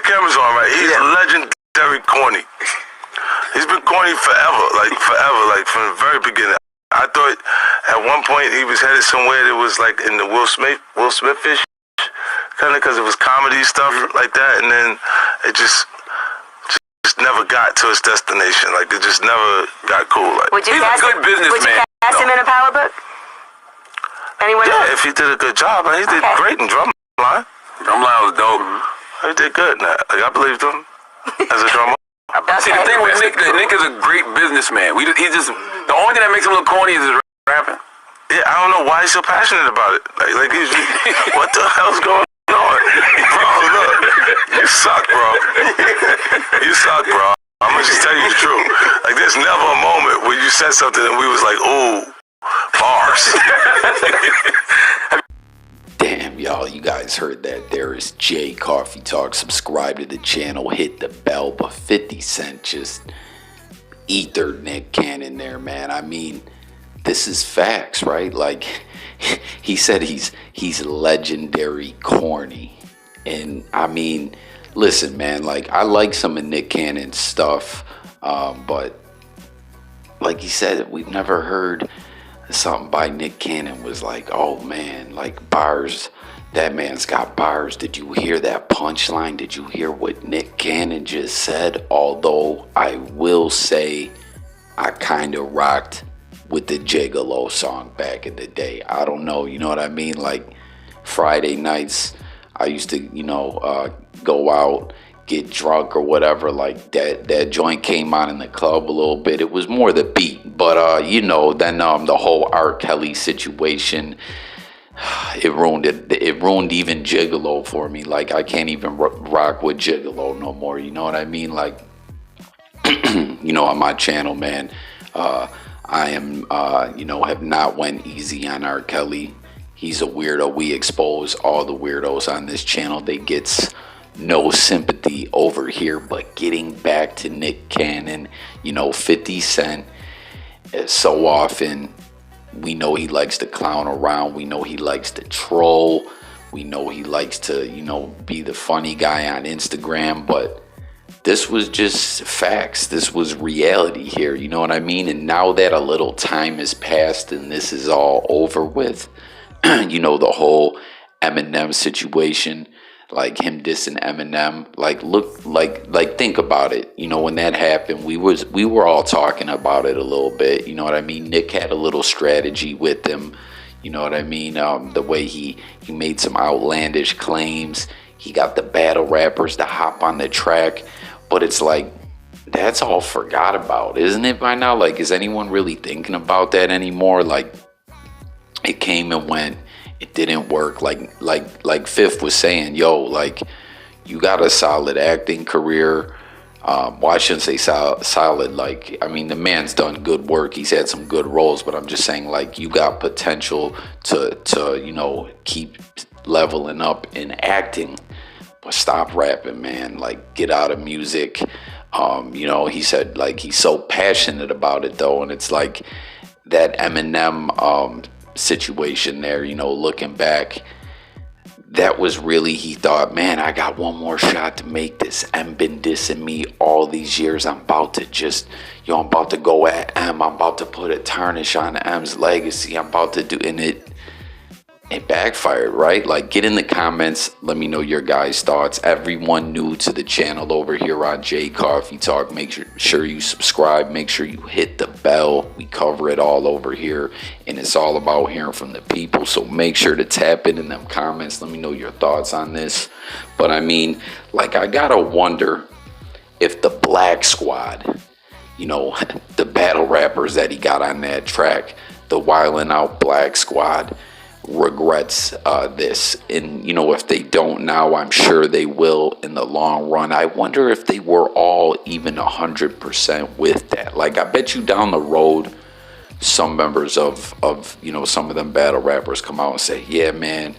the camera's on, right? He's legendary corny. He's been corny forever, like from the very beginning. I thought at one point he was headed somewhere that was like in the Will Smith-ish, kind of, because it was comedy stuff like that, and then it just never got to its destination. Like, it just never got cool. Like, he's a good businessman. Would you cast him in a Power Book? Anyone else? If he did a good job, man. He did great in Drumline. Drumline was dope. He did good. Like, I believed him as a drummer. See, the thing with Nick is a great businessman. The only thing that makes him look corny is his rapping. Yeah, I don't know why he's so passionate about it. Like he's, what the hell's going on? Bro, look, you suck, bro. You suck, bro. I'm gonna just tell you the truth. Like, there's never a moment where you said something and we was like, ooh, bars. Damn, y'all, you guys heard that. There is J Coffee Talk. Subscribe to the channel, hit the bell, but 50 Cent just ethered Nick Cannon there, man. I mean, this is facts, right? Like, he said he's legendary corny. And I mean, listen, man, like, I like some of Nick Cannon's stuff, but like he said, we've never heard something by Nick Cannon was like, oh man, like bars, that man's got bars. Did you hear that punchline? Did you hear what Nick Cannon just said? Although I will say I kind of rocked with the Gigolo song back in the day. I don't know, you know what I mean? Like, Friday nights, I used to, go out, get drunk or whatever. Like, that joint came on in the club a little bit. It was more the beat, but then the whole R. Kelly situation, it ruined even Gigolo for me. Like, I can't even rock with Gigolo no more, you know what I mean? Like, on my channel, man, I am have not went easy on R. Kelly. He's a weirdo. We expose all the weirdos on this channel. They gets no sympathy over here. But getting back to Nick Cannon, 50 Cent, so often we know he likes to clown around. We know he likes to troll. We know he likes to, be the funny guy on Instagram. But this was just facts. This was reality here. You know what I mean? And now that a little time has passed and this is all over with, the whole Eminem situation, like him dissing Eminem, think about it. When that happened, we were all talking about it a little bit. You know what I mean? Nick had a little strategy with him. You know what I mean? The way he made some outlandish claims. He got the battle rappers to hop on the track. But it's like, that's all forgot about, isn't it, by now? Like, is anyone really thinking about that anymore? Like, it came and went. It didn't work. Like Fifth was saying, like, you got a solid acting career. Well, I shouldn't say solid. Like, I mean, the man's done good work. He's had some good roles. But I'm just saying, like, you got potential to keep leveling up in acting. But stop rapping, man. Like, get out of music. He said, like, he's so passionate about it, though. And it's like that Eminem situation there, looking back, that was really, he thought, man, I got one more shot to make this. M been dissing me all these years. I'm about to I'm about to go at M. I'm about to put a tarnish on M's legacy. I'm about to do, and it backfired, right? Like, get in the comments. Let me know your guys' thoughts. Everyone new to the channel over here on J Coffee Talk, make sure you subscribe. Make sure you hit the bell. We cover it all over here, and it's all about hearing from the people. So make sure to tap in them comments. Let me know your thoughts on this. But I mean, like, I gotta wonder if the Black Squad, the battle rappers that he got on that track, the Wildin' Out Black Squad, regrets this. And if they don't now, I'm sure they will in the long run. I wonder if they were all even 100% with that. Like, I bet you down the road, some members of some of them battle rappers come out and say, yeah, man,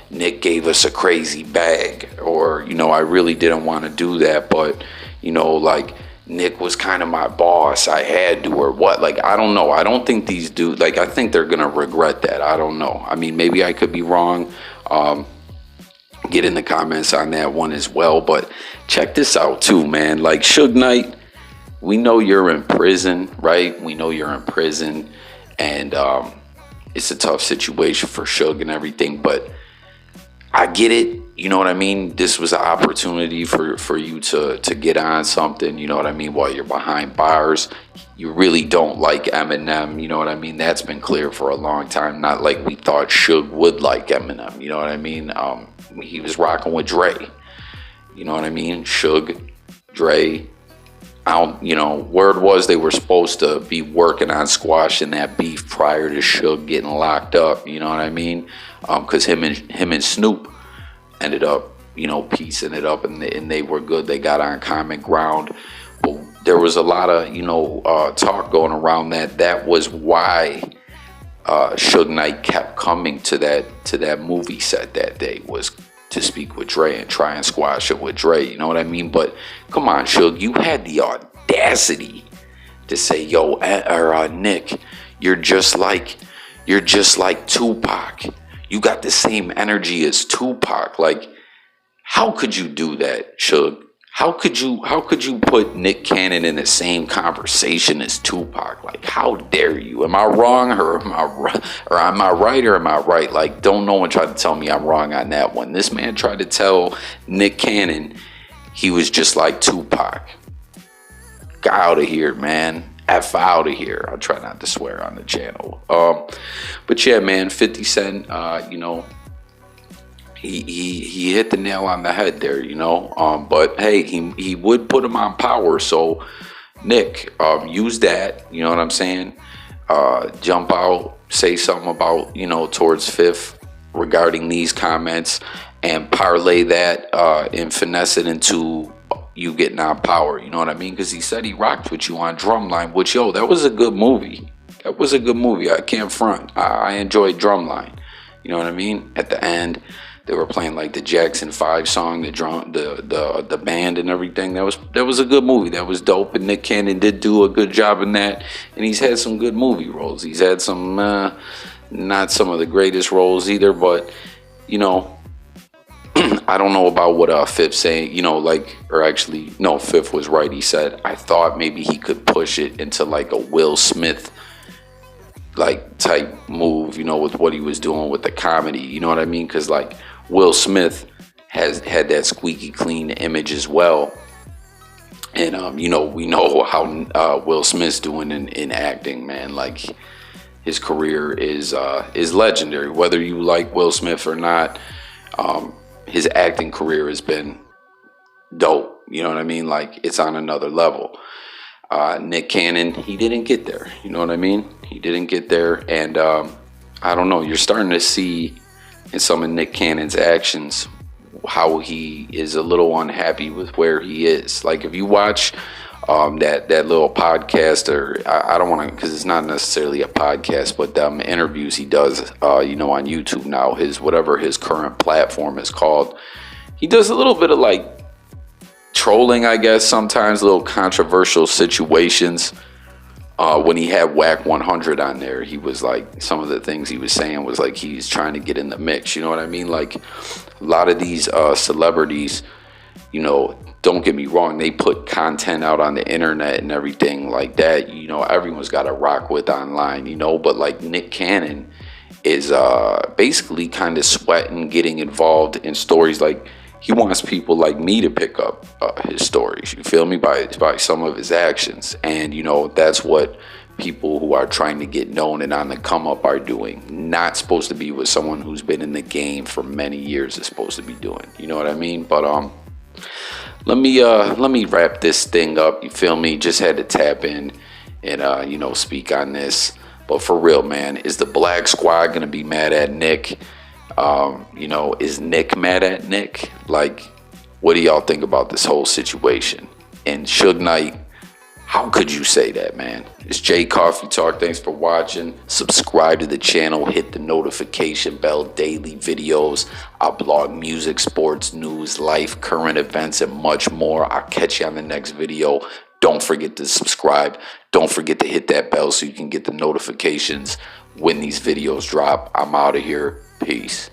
Nick gave us a crazy bag, or I really didn't want to do that, but like, Nick was kind of my boss. I had to, or what? Like, I don't know. I don't think these dudes, like, I think they're going to regret that. I don't know. I mean, maybe I could be wrong. get in the comments on that one as well. But check this out too, man. Like Suge Knight, we know you're in prison, right? We know you're in prison, and it's a tough situation for Suge and everything, but I get it. You know what I mean? This was an opportunity for you to get on something, you know what I mean, while you're behind bars. You really don't like Eminem, you know what I mean? That's been clear for a long time. Not like we thought Suge would like Eminem, you know what I mean? He was rocking with Dre, you know what I mean? Suge, Dre, you know, word was they were supposed to be working on squashing that beef prior to Suge getting locked up, you know what I mean? Because him and Snoop ended up, you know, piecing it up, and they were good. They got on common ground. But there was a lot of, you know, talk going around that was why Suge Knight kept coming to that movie set that day, was to speak with Dre and try and squash it with Dre, you know what I mean? But come on, Suge, you had the audacity to say, yo, Nick, you're just like Tupac. You got the same energy as Tupac. Like, how could you do that, Suge? How could you put Nick Cannon in the same conversation as Tupac? Like, how dare you? Am I wrong or am I right or am I right? Like, don't no one try to tell me I'm wrong on that one. This man tried to tell Nick Cannon he was just like Tupac. Get out of here, man. F out of here. I'll try not to swear on the channel. But yeah, man, 50 Cent, you know, he hit the nail on the head there, you know. But hey, he would put him on power. So Nick, use that, you know what I'm saying? Jump out, say something about, you know, towards Fifth regarding these comments, and parlay that and finesse it into you getting on power, you know what I mean? Because he said he rocked with you on Drumline, which, yo, that was a good movie. That was a good movie. I can't front. I enjoyed Drumline, you know what I mean? At the end, they were playing like the Jackson 5 song, the band and everything. That was a good movie. That was dope, and Nick Cannon did do a good job in that. And he's had some good movie roles. He's had some, not some of the greatest roles either, but, you know, I don't know about what Fifth saying, you know, like, or actually, no, Fifth was right. He said, I thought maybe he could push it into like a Will Smith like type move, you know, with what he was doing with the comedy, you know what I mean? Because like Will Smith has had that squeaky clean image as well. And, you know, we know how Will Smith's doing in acting, man. Like, his career is legendary. Whether you like Will Smith or not, his acting career has been dope. You know what I mean? Like, it's on another level. Nick Cannon, he didn't get there. You know what I mean? He didn't get there. And I don't know. You're starting to see in some of Nick Cannon's actions how he is a little unhappy with where he is. Like, if you watch that little podcast, or I don't want to, because it's not necessarily a podcast, but interviews he does, you know, on YouTube now, whatever his current platform is called, he does a little bit of like trolling, I guess, sometimes little controversial situations. When he had Whack 100 on there, he was like, some of the things he was saying was like he's trying to get in the mix, you know what I mean? Like, a lot of these celebrities, you know, don't get me wrong, they put content out on the internet and everything like that, you know, everyone's got to rock with online, you know, but like Nick Cannon is basically kind of sweating, getting involved in stories. Like, he wants people like me to pick up his stories, you feel me, by some of his actions. And, you know, that's what people who are trying to get known and on the come up are doing. Not supposed to be what someone who's been in the game for many years is supposed to be doing, you know what I mean? But let me wrap this thing up, you feel me? Just had to tap in and you know, speak on this. But for real, man, is the Black Squad gonna be mad at Nick? You know, is Nick mad at Nick? Like, what do y'all think about this whole situation? And Suge Knight, how could you say that, man? It's J Coffee Talk. Thanks for watching. Subscribe to the channel. Hit the notification bell. Daily videos. I blog music, sports, news, life, current events, and much more. I'll catch you on the next video. Don't forget to subscribe. Don't forget to hit that bell so you can get the notifications when these videos drop. I'm out of here. Peace.